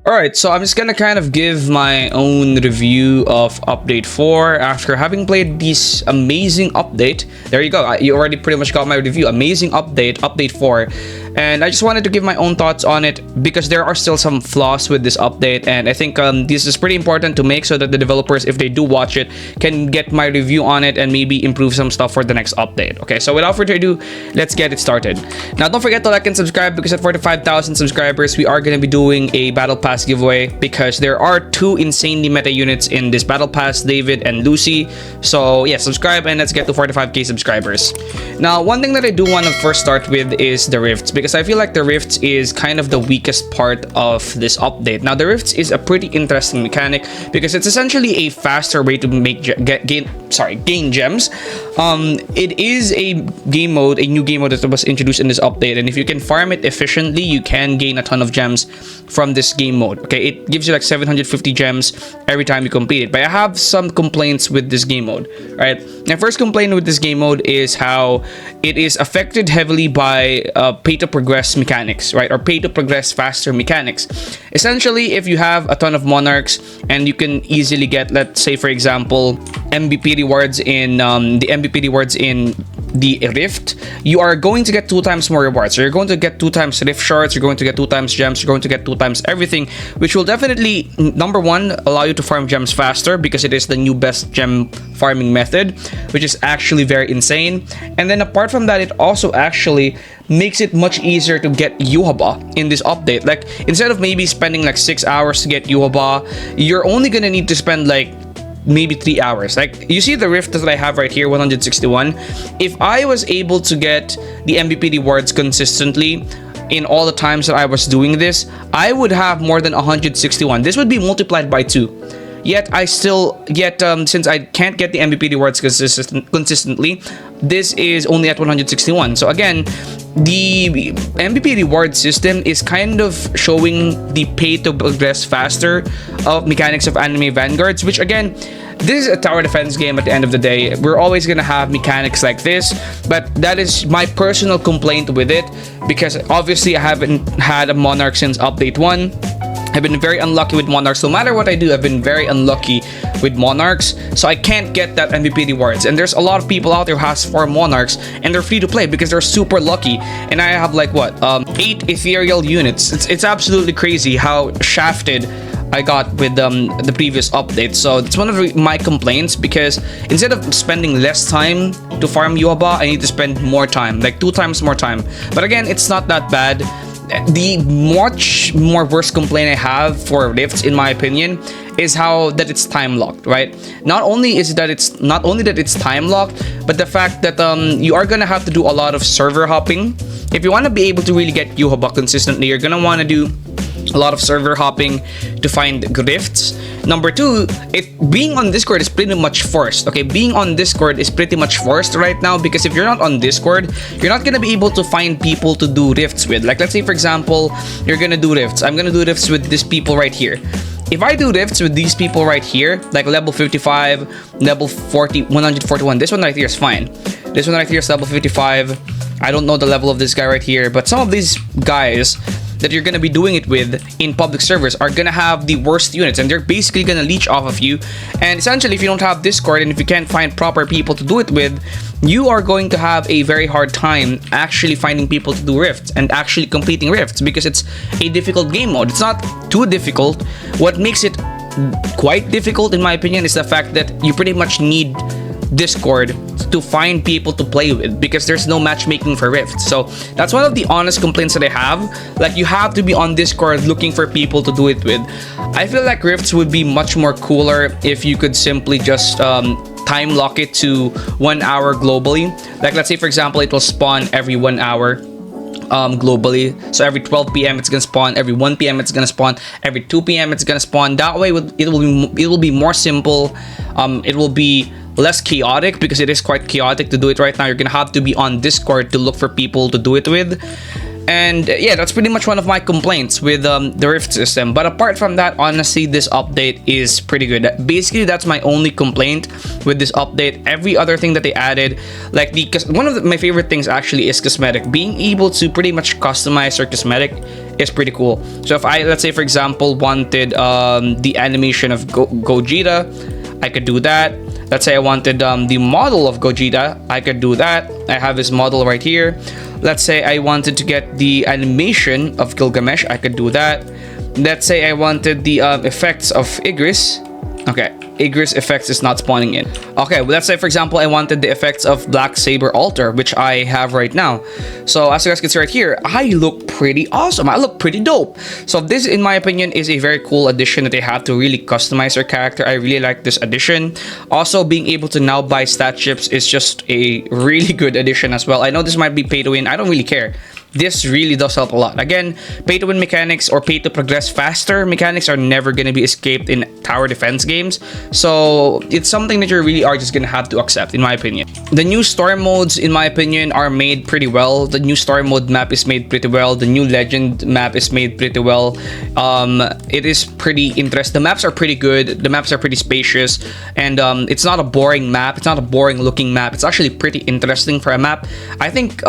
Alright, so I'm just gonna kind of give my own review of Update 4 after having played this amazing update. There you go, you already pretty much got my review. Amazing update, Update 4. And I just wanted to give my own thoughts on it because there are still some flaws with this update, and I think this is pretty important to make so that the developers, if they do watch it, can get my review on it and maybe improve some stuff for the next update. Okay, so without further ado, let's get it started. Now, don't forget to like and subscribe because at 45,000 subscribers, we are going to be doing a Battle Pass giveaway because there are two insanely meta units in this Battle Pass, David and Lucy. So yeah, subscribe and let's get to 45k subscribers. Now, one thing that I do want to first start with is the rifts, because I feel like the rifts is kind of the weakest part of this update. Now, the rifts is a pretty interesting mechanic because it's essentially a faster way to make gain gems. It is a game mode, a new game mode that was introduced in this update, and if you can farm it efficiently, you can gain a ton of gems from this game mode. Okay, it gives you like 750 gems every time you complete it. But I have some complaints with this game mode. Right, my first complaint with this game mode is how it is affected heavily by pay to progress mechanics, right, or pay to progress faster mechanics. Essentially, if you have a ton of monarchs and you can easily get, let's say for example, MVP rewards in the rift, you are going to get 2 times more rewards. So you're going to get 2 times rift shards, you're going to get 2 times gems, you're going to get 2 times everything, which will definitely, number one, allow you to farm gems faster because it is the new best gem farming method, which is actually very insane. And then apart from that, it also actually makes it much easier to get Yuhaba in this update. Like, instead of maybe spending like 6 hours to get Yuhaba, you're only gonna need to spend like maybe 3 hours. Like, you see the rift that I have right here, 161. If I was able to get the MVP rewards consistently in all the times that I was doing this, I would have more than 161. This would be multiplied by 2. Yet since I can't get the MVP rewards consistently, this is only at 161. So again, the MVP reward system is kind of showing the pay to progress faster of mechanics of anime Vanguards, which again, this is a tower defense game at the end of the day. We're always gonna have mechanics like this, but that is my personal complaint with it because obviously I haven't had a monarch since update 1. I've been very unlucky with monarchs. No matter what I do, I've been very unlucky with monarchs, so I can't get that MVP rewards. And there's a lot of people out there who has 4 monarchs and they're free to play because they're super lucky. And I have like what 8 ethereal units. It's absolutely crazy how shafted I got with the previous update. So it's one of my complaints because instead of spending less time to farm Yuaba, I need to spend more time, like 2 times more time. But again, it's not that bad. The much more worst complaint I have for rifts, in my opinion, is how that it's time locked, right? Not only that it's time locked, but the fact that you are gonna have to do a lot of server hopping. If you want to be able to really get Yuhaba consistently, you're gonna want to do a lot of server hopping to find rifts. Number 2, being on Discord is pretty much forced. Okay, being on Discord is pretty much forced right now because if you're not on Discord, you're not gonna be able to find people to do rifts with. Like, let's say for example, you're gonna do rifts. I'm gonna do rifts with these people right here. If I do rifts with these people right here, like level 55, level 40, 141, this one right here is fine. This one right here is level 55. I don't know the level of this guy right here, but some of these guys that you're gonna be doing it with in public servers are gonna have the worst units and they're basically gonna leech off of you. And essentially, if you don't have Discord and if you can't find proper people to do it with, you are going to have a very hard time actually finding people to do rifts and actually completing rifts because it's a difficult game mode. It's not too difficult. What makes it quite difficult, in my opinion, is the fact that you pretty much need Discord to find people to play with because there's no matchmaking for rifts. So that's one of the honest complaints that I have. Like, you have to be on Discord looking for people to do it with. I feel like rifts would be much more cooler if you could simply just time lock it to 1 hour globally. Like, let's say for example, it will spawn every 1 hour globally. So every 12 p.m. it's gonna spawn, every 1 p.m. it's gonna spawn, every 2 p.m. it's gonna spawn. That way it will be more simple. It will be less chaotic because it is quite chaotic to do it right now. You're gonna have to be on Discord to look for people to do it with. And yeah, that's pretty much one of my complaints with the Rift system. But apart from that, honestly, this update is pretty good. Basically, that's my only complaint with this update. Every other thing that they added, like one of my favorite things actually is cosmetic. Being able to pretty much customize your cosmetic is pretty cool. So if I, let's say for example, wanted the animation of Gogeta, I could do that. Let's say I wanted the model of Gogeta, I could do that. I have his model right here. Let's say I wanted to get the animation of Gilgamesh, I could do that. Let's say I wanted the effects of Igris. Okay, Igris effects is not spawning in. Okay, well, let's say for example I wanted the effects of Black Saber Altar, which I have right now. So as you guys can see right here, I look pretty awesome. I look pretty dope. So this, in my opinion, is a very cool addition that they have to really customize their character. I really like this addition. Also, being able to now buy stat chips is just a really good addition as well. I know this might be pay to win. I don't really care. This really does help a lot. Again, pay to win mechanics or pay to progress faster mechanics are never going to be escaped in tower defense games. So it's something that you really are just going to have to accept, in my opinion. The new story modes, in my opinion, are made pretty well. The new story mode map is made pretty well. The new legend map is made pretty well. It is pretty interesting. The maps are pretty good. The maps are pretty spacious. And it's not a boring map. It's not a boring looking map. It's actually pretty interesting for a map. I think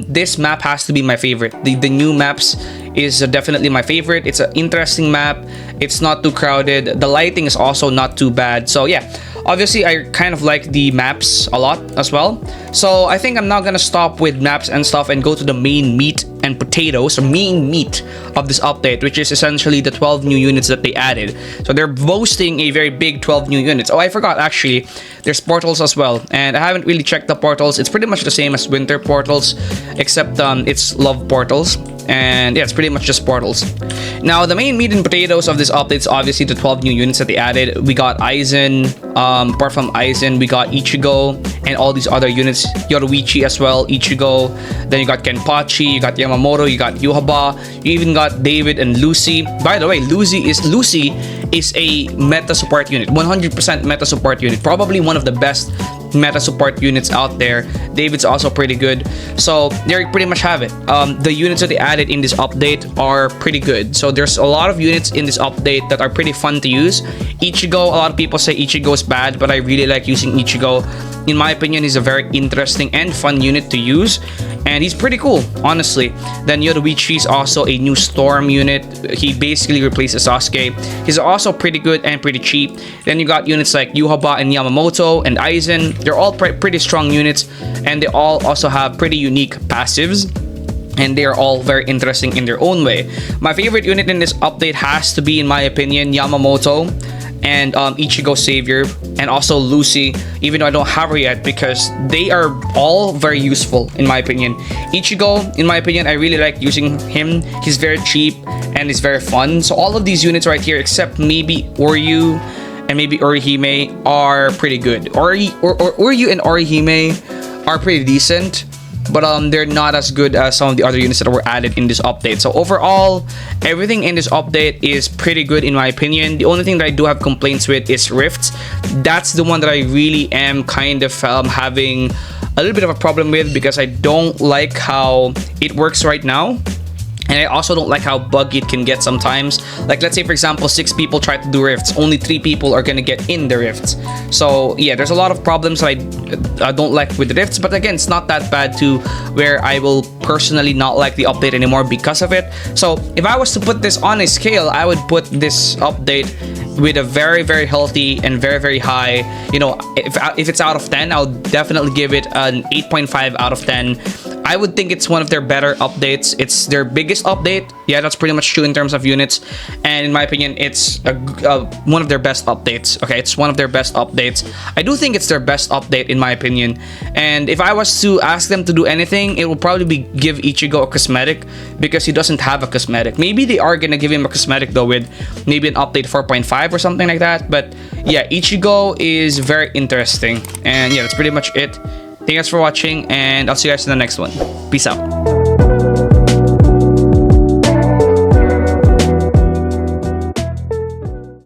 this map has to be my favorite. The new maps is definitely my favorite. It's an interesting map. It's not too crowded. The lighting is also not too bad. So yeah, obviously I kind of like the maps a lot as well. So I think I'm not gonna stop with maps and stuff and go to the main meat and potatoes, or main meat of this update, which is essentially the 12 new units that they added. So they're boasting a very big 12 new units. Oh, I forgot actually, there's portals as well, and I haven't really checked the portals. It's pretty much the same as winter portals, except it's love portals. And yeah, it's pretty much just portals. Now, the main meat and potatoes of this update is obviously the 12 new units that they added. We got Aizen. Apart from Aizen, we got Ichigo and all these other units. Yoruichi as well, Ichigo. Then you got Kenpachi, you got Yamamoto, you got Yuhaba. You even got David and Lucy. By the way, Lucy is a meta support unit. 100% meta support unit. Probably one of the best meta support units out there. David's also pretty good. So there you pretty much have it. The units that they added in this update are pretty good. So there's a lot of units in this update that are pretty fun to use. Ichigo, a lot of people say Ichigo is bad, but I really like using Ichigo. In my opinion, he's a very interesting and fun unit to use, and he's pretty cool, honestly. Then Yoruichi is also a new storm unit. He basically replaces Sasuke. He's also pretty good and pretty cheap. Then you got units like Yuhaba and Yamamoto and Aizen. They're all pretty strong units, and they all also have pretty unique passives, and they are all very interesting in their own way. My favorite unit in this update has to be, in my opinion, Yamamoto and Ichigo Savior, and also Lucy, even though I don't have her yet, because they are all very useful in my opinion. Ichigo, in my opinion, I really like using him. He's very cheap and he's very fun. So all of these units right here, except maybe Oryu and maybe Orihime, are pretty good. Oryu and Orihime are pretty decent, but they're not as good as some of the other units that were added in this update. So overall, everything in this update is pretty good in my opinion. The only thing that I do have complaints with is Rifts. That's the one that I really am kind of having a little bit of a problem with, because I don't like how it works right now. And I also don't like how buggy it can get sometimes. Like, let's say for example 6 people try to do rifts, only 3 people are gonna get in the rifts. So yeah, there's a lot of problems I don't like with the rifts, but again, it's not that bad to where I will personally not like the update anymore because of it. So if I was to put this on a scale, I would put this update with a very, very healthy and very, very high, you know, if it's out of 10, I'll definitely give it an 8.5 out of 10. I would think it's one of their better updates. It's their biggest update. Yeah, that's pretty much true in terms of units. And in my opinion, it's one of their best updates. Okay, it's one of their best updates. I do think it's their best update in my opinion. And if I was to ask them to do anything, it will probably be give Ichigo a cosmetic, because he doesn't have a cosmetic. Maybe they are gonna give him a cosmetic though, with maybe an update 4.5 or something like that. But yeah, Ichigo is very interesting. And yeah, that's pretty much it. Thank you guys for watching, and I'll see you guys in the next one. Peace out.